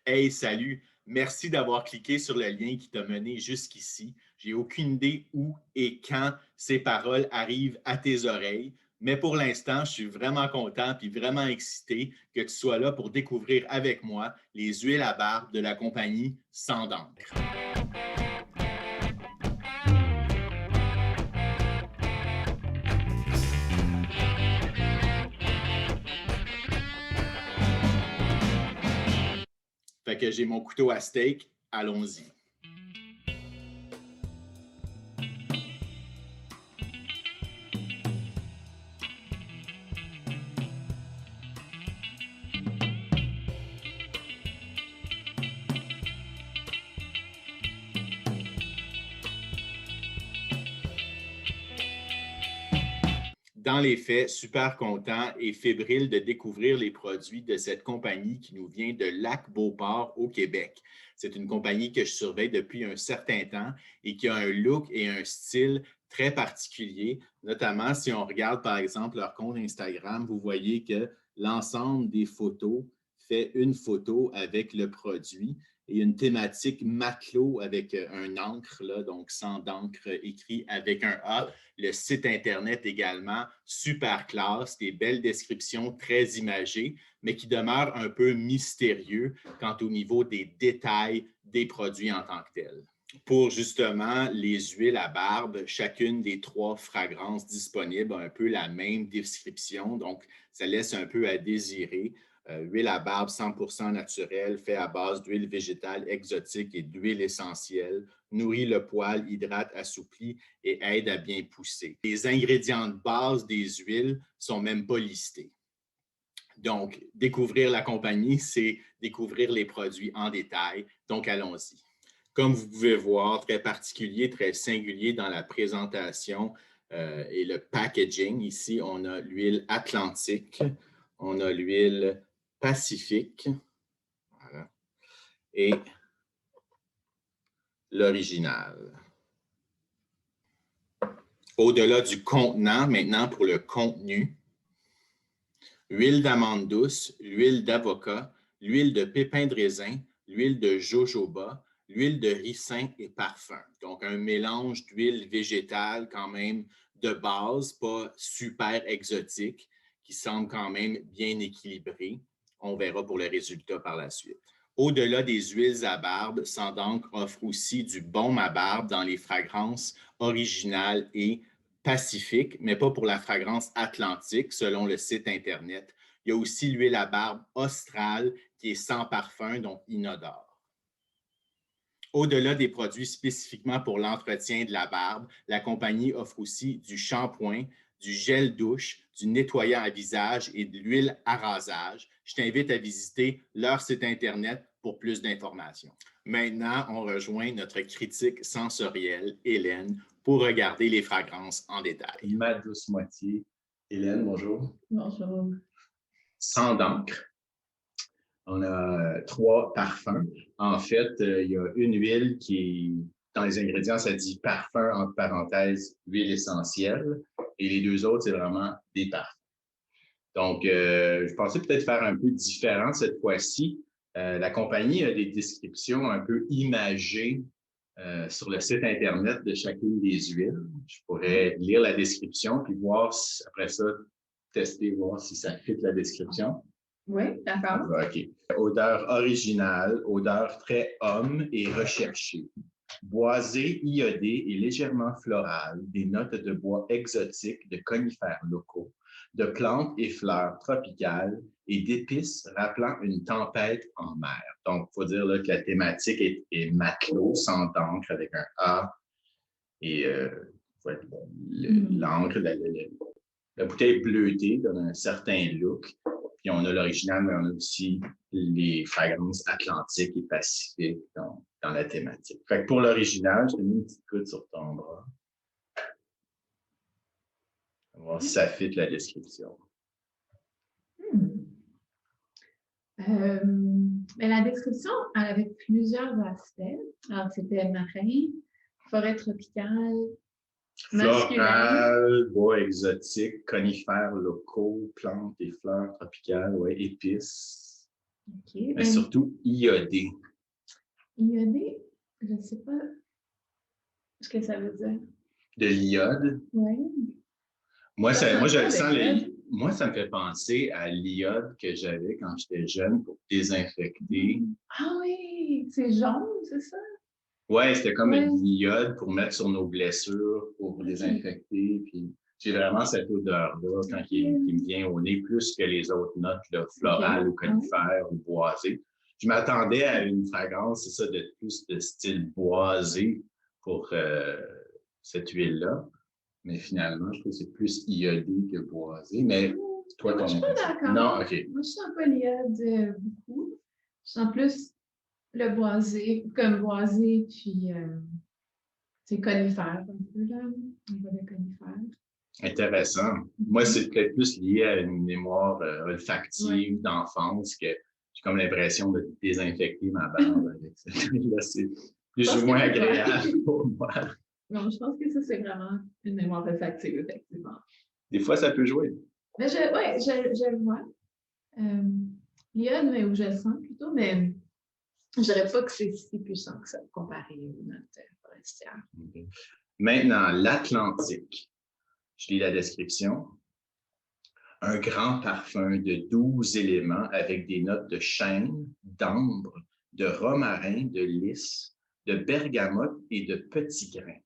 Hey, salut! Merci d'avoir cliqué sur le lien qui t'a mené jusqu'ici. J'ai aucune idée où et quand ces paroles arrivent à tes oreilles, mais pour l'instant, je suis vraiment content et vraiment excité que tu sois là pour découvrir avec moi les huiles à barbe de la compagnie Sans d'encre. Fait que j'ai mon couteau à steak, allons-y. Dans les faits, super content et fébrile de découvrir les produits de cette compagnie qui nous vient de Lac-Beauport au Québec. C'est une compagnie que je surveille depuis un certain temps et qui a un look et un style très particulier, notamment si on regarde par exemple leur compte Instagram, vous voyez que l'ensemble des photos fait une photo avec le produit et une thématique matelot avec un encre, là, donc sans d'encre écrit avec un A. Le site Internet également, super classe, des belles descriptions très imagées, mais qui demeurent un peu mystérieux quant au niveau des détails des produits en tant que tels. Pour justement les huiles à barbe, chacune des 3 fragrances disponibles a un peu la même description, donc ça laisse un peu à désirer. Huile à barbe 100% naturelle, fait à base d'huile végétale exotique et d'huile essentielle, nourrit le poil, hydrate, assouplit et aide à bien pousser. Les ingrédients de base des huiles ne sont même pas listés. Donc, découvrir la compagnie, c'est découvrir les produits en détail. Donc, allons-y. Comme vous pouvez voir, très particulier, très singulier dans la présentation et le packaging. Ici, on a l'huile Atlantique, on a l'huile Pacifique, voilà, et l'original. Au-delà du contenant, maintenant pour le contenu, huile d'amande douce, l'huile d'avocat, l'huile de pépins de raisin, l'huile de jojoba, l'huile de ricin et parfum. Donc, un mélange d'huile végétale quand même de base, pas super exotique, qui semble quand même bien équilibré. On verra pour le résultat par la suite. Au-delà des huiles à barbe, Sans d'encre offre aussi du baume à barbe dans les fragrances originales et Pacifique, mais pas pour la fragrance Atlantique, selon le site Internet. Il y a aussi l'huile à barbe Austral qui est sans parfum, donc inodore. Au-delà des produits spécifiquement pour l'entretien de la barbe, la compagnie offre aussi du shampoing, du gel douche, du nettoyant à visage et de l'huile à rasage. Je t'invite à visiter leur site Internet pour plus d'informations. Maintenant, on rejoint notre critique sensorielle, Hélène, pour regarder les fragrances en détail. Ma douce moitié. Hélène, bonjour. Bonjour. Sans d'encre. On a 3 parfums. En fait, il y a une huile qui est, dans les ingrédients, ça dit parfum, entre parenthèses, huile essentielle. Et les 2 autres, c'est vraiment des parfums. Donc, je pensais peut-être faire un peu différent cette fois-ci. La compagnie a des descriptions un peu imagées sur le site Internet de chacune des huiles. Je pourrais lire la description puis voir, après ça, tester, voir si ça fit la description. Oui, d'accord. OK. Odeur originale, odeur très homme et recherchée. Boisé, iodé et légèrement floral, des notes de bois exotiques, de conifères locaux, de plantes et fleurs tropicales et d'épices rappelant une tempête en mer. Donc, il faut dire là, que la thématique est matelot, sans d'encre, avec un A. Et l'encre, la bouteille bleutée donne un certain look. Puis on a l'original, mais on a aussi les fragrances atlantiques et pacifiques dans la thématique. Fait que pour l'original, je t'ai mis une petite goutte sur ton bras. On va voir si ça fit la description. Mais la description, elle avait plusieurs aspects. Alors, c'était marin, forêt tropicale, masculin. Floral, bois exotique, conifères locaux, plantes et fleurs tropicales, ouais, épices. OK. Mais Ben, surtout iodé. iodé, je ne sais pas ce que ça veut dire. De l'iode. Oui. Moi, Ça moi, sent je quoi le sens, avec l'iode? moi, ça me fait penser à l'iode que j'avais quand j'étais jeune pour désinfecter. Ah oui, c'est jaune, c'est ça? Ouais, c'était comme Oui. de l'iode pour mettre sur nos blessures, pour désinfecter. Puis j'ai vraiment cette odeur-là quand il me vient au nez, plus que les autres notes, là, florales ou conifères ou boisées. Je m'attendais à une fragrance, c'est ça, de plus de style boisé pour cette huile-là. Mais finalement, je trouve que c'est plus iodé que boisé. Mais toi, Moi, je suis pas d'accord. Non, OK. Moi, je sens pas l'iode beaucoup. Je sens plus le boisé, comme boisé, puis c'est conifère un peu, là. On voit le conifère. Intéressant. Moi, c'est peut-être plus lié à une mémoire olfactive d'enfance que j'ai comme l'impression de désinfecter ma barbe avec ça. Là, c'est plus ou moins agréable pour moi. Non, je pense que ça, c'est vraiment une mémoire olfactive, effectivement. Des fois, ça peut jouer. Mais je le vois. L'iode, mais où je le sens plutôt, mais je dirais pas que c'est si puissant que ça comparé aux notes forestières. Okay. Maintenant, l'Atlantique. Je lis la description. Un grand parfum de 12 éléments avec des notes de chêne, d'ambre, de romarin, de lys, de bergamote et de petits grains.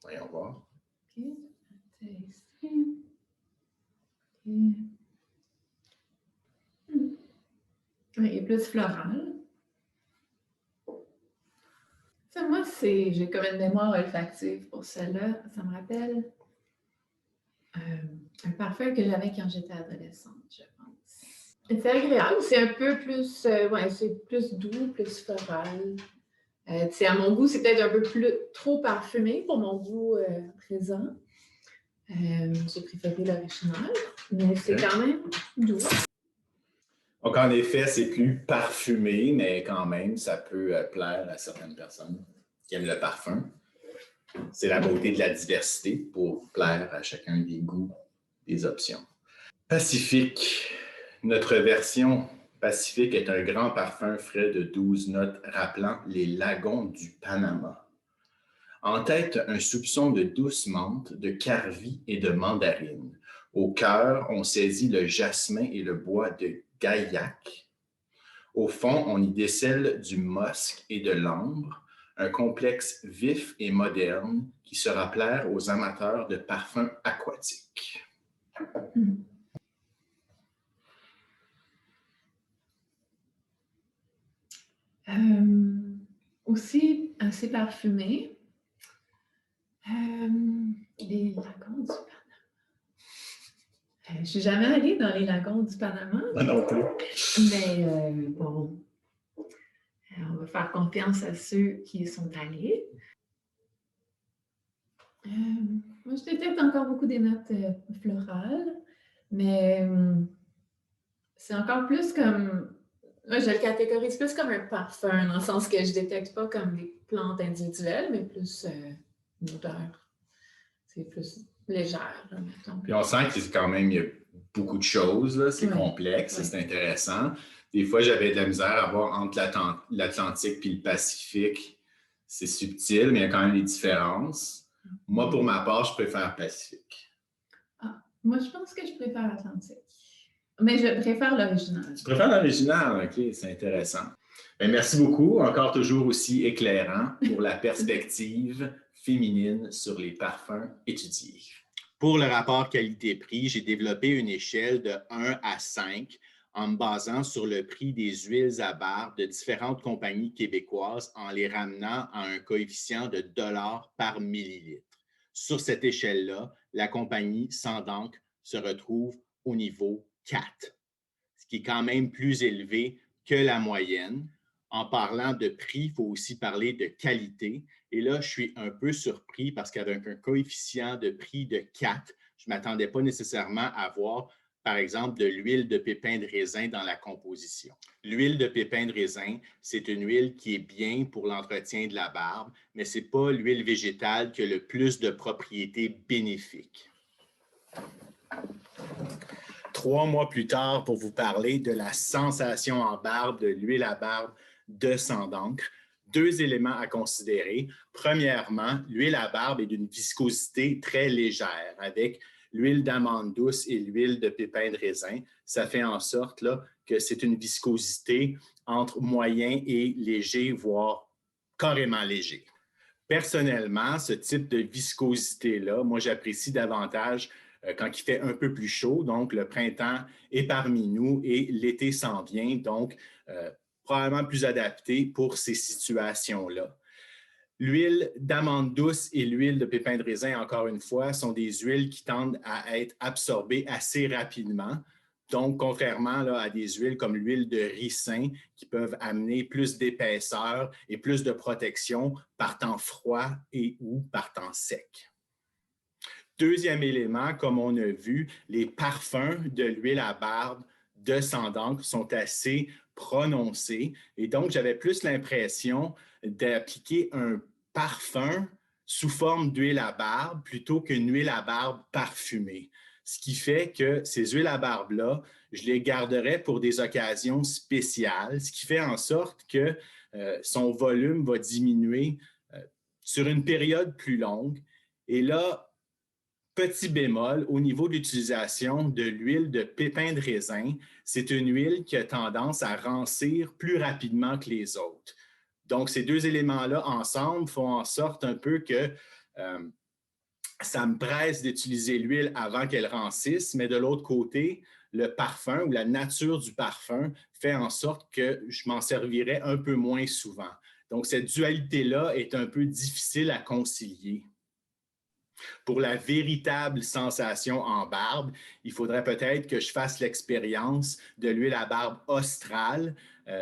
Voyons voir. OK. Ici. Okay. Il est plus floral. Ça, moi, j'ai comme une mémoire olfactive pour celle-là. Ça me rappelle un parfum que j'avais quand j'étais adolescente, je pense. C'est agréable. C'est un peu plus, c'est plus doux, plus floral. À mon goût, c'est peut-être un peu trop parfumé pour mon goût présent. J'ai préféré l'original, mais c'est quand même doux. Donc, en effet, c'est plus parfumé, mais quand même, ça peut plaire à certaines personnes qui aiment le parfum. C'est la beauté de la diversité pour plaire à chacun des goûts, des options. Pacifique. Notre version Pacifique est un grand parfum frais de 12 notes rappelant les lagons du Panama. En tête, un soupçon de douce menthe, de carvi et de mandarine. Au cœur, on saisit le jasmin et le bois de gaillac. Au fond, on y décèle du musc et de l'ambre, un complexe vif et moderne qui sera plaire aux amateurs de parfums aquatiques. Aussi assez parfumé. Les lagons du Panama. Je ne suis jamais allée dans les lagons du Panama. Moi non plus. Mais bon, on va faire confiance à ceux qui y sont allés. Moi, je détecte encore beaucoup des notes florales, mais c'est encore plus comme... Moi, je le catégorise plus comme un parfum, dans le sens que je ne détecte pas comme des plantes individuelles, mais plus une odeur. C'est plus légère, là, mettons. Puis on sent qu'il y a beaucoup de choses, c'est complexe, c'est intéressant. Des fois, j'avais de la misère à voir entre l'Atlantique et le Pacifique. C'est subtil, mais il y a quand même des différences. Moi, pour ma part, je préfère Pacifique. Ah, moi, je pense que je préfère l'Atlantique. Mais je préfère l'original. Tu préfères l'original? OK, c'est intéressant. Bien, merci beaucoup. Encore toujours aussi éclairant pour la perspective féminine sur les parfums étudiés. Pour le rapport qualité-prix, j'ai développé une échelle de 1 à 5 en me basant sur le prix des huiles à barbe de différentes compagnies québécoises en les ramenant à un coefficient de $ par millilitre. Sur cette échelle-là, la compagnie Sans d'encre se retrouve au niveau 4, ce qui est quand même plus élevé que la moyenne. En parlant de prix, il faut aussi parler de qualité. Et là, je suis un peu surpris parce qu'avec un coefficient de prix de 4, je ne m'attendais pas nécessairement à voir, par exemple, de l'huile de pépins de raisin dans la composition. L'huile de pépins de raisin, c'est une huile qui est bien pour l'entretien de la barbe, mais ce n'est pas l'huile végétale qui a le plus de propriétés bénéfiques. 3 mois plus tard pour vous parler de la sensation en barbe de l'huile à barbe de sang d'encre. 2 éléments à considérer. Premièrement, l'huile à barbe est d'une viscosité très légère avec l'huile d'amande douce et l'huile de pépins de raisin. Ça fait en sorte là, que c'est une viscosité entre moyen et léger, voire carrément léger. Personnellement, ce type de viscosité-là, moi, j'apprécie davantage quand il fait un peu plus chaud. Donc, le printemps est parmi nous et l'été s'en vient. Donc, probablement plus adapté pour ces situations-là. L'huile d'amande douce et l'huile de pépins de raisin, encore une fois, sont des huiles qui tendent à être absorbées assez rapidement. Donc, contrairement là, à des huiles comme l'huile de ricin qui peuvent amener plus d'épaisseur et plus de protection par temps froid et ou par temps sec. Deuxième élément, comme on a vu, les parfums de l'huile à barbe de sang d'encre sont assez prononcés et donc j'avais plus l'impression d'appliquer un parfum sous forme d'huile à barbe plutôt qu'une huile à barbe parfumée. Ce qui fait que ces huiles à barbe-là, je les garderai pour des occasions spéciales, ce qui fait en sorte que son volume va diminuer sur une période plus longue. Et là, petit bémol, au niveau de l'utilisation de l'huile de pépins de raisin, c'est une huile qui a tendance à rancir plus rapidement que les autres. Donc, ces 2 éléments-là ensemble font en sorte un peu que ça me presse d'utiliser l'huile avant qu'elle rancisse, mais de l'autre côté, le parfum ou la nature du parfum fait en sorte que je m'en servirai un peu moins souvent. Donc, cette dualité-là est un peu difficile à concilier. Pour la véritable sensation en barbe, il faudrait peut-être que je fasse l'expérience de l'huile à barbe australe,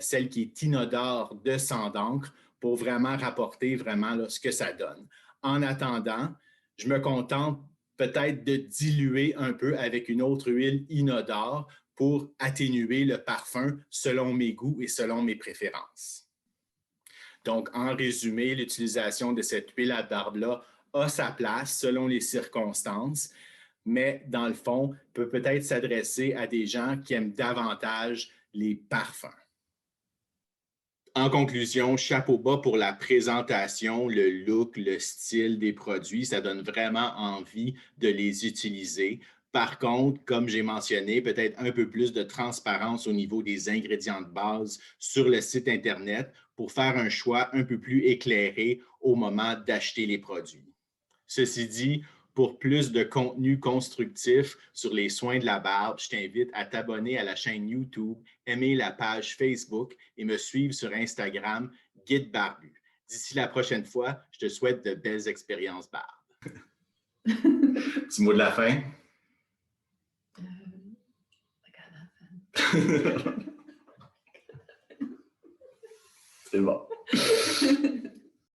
celle qui est inodore de sang d'encre, pour vraiment rapporter vraiment là, ce que ça donne. En attendant, je me contente peut-être de diluer un peu avec une autre huile inodore pour atténuer le parfum selon mes goûts et selon mes préférences. Donc, en résumé, l'utilisation de cette huile à barbe-là a sa place selon les circonstances, mais dans le fond, peut peut-être s'adresser à des gens qui aiment davantage les parfums. En conclusion, chapeau bas pour la présentation, le look, le style des produits. Ça donne vraiment envie de les utiliser. Par contre, comme j'ai mentionné, peut-être un peu plus de transparence au niveau des ingrédients de base sur le site Internet pour faire un choix un peu plus éclairé au moment d'acheter les produits. Ceci dit, pour plus de contenu constructif sur les soins de la barbe, je t'invite à t'abonner à la chaîne YouTube, aimer la page Facebook et me suivre sur Instagram, Guide Barbu. D'ici la prochaine fois, je te souhaite de belles expériences barbe. Petit mot de la fin? C'est bon.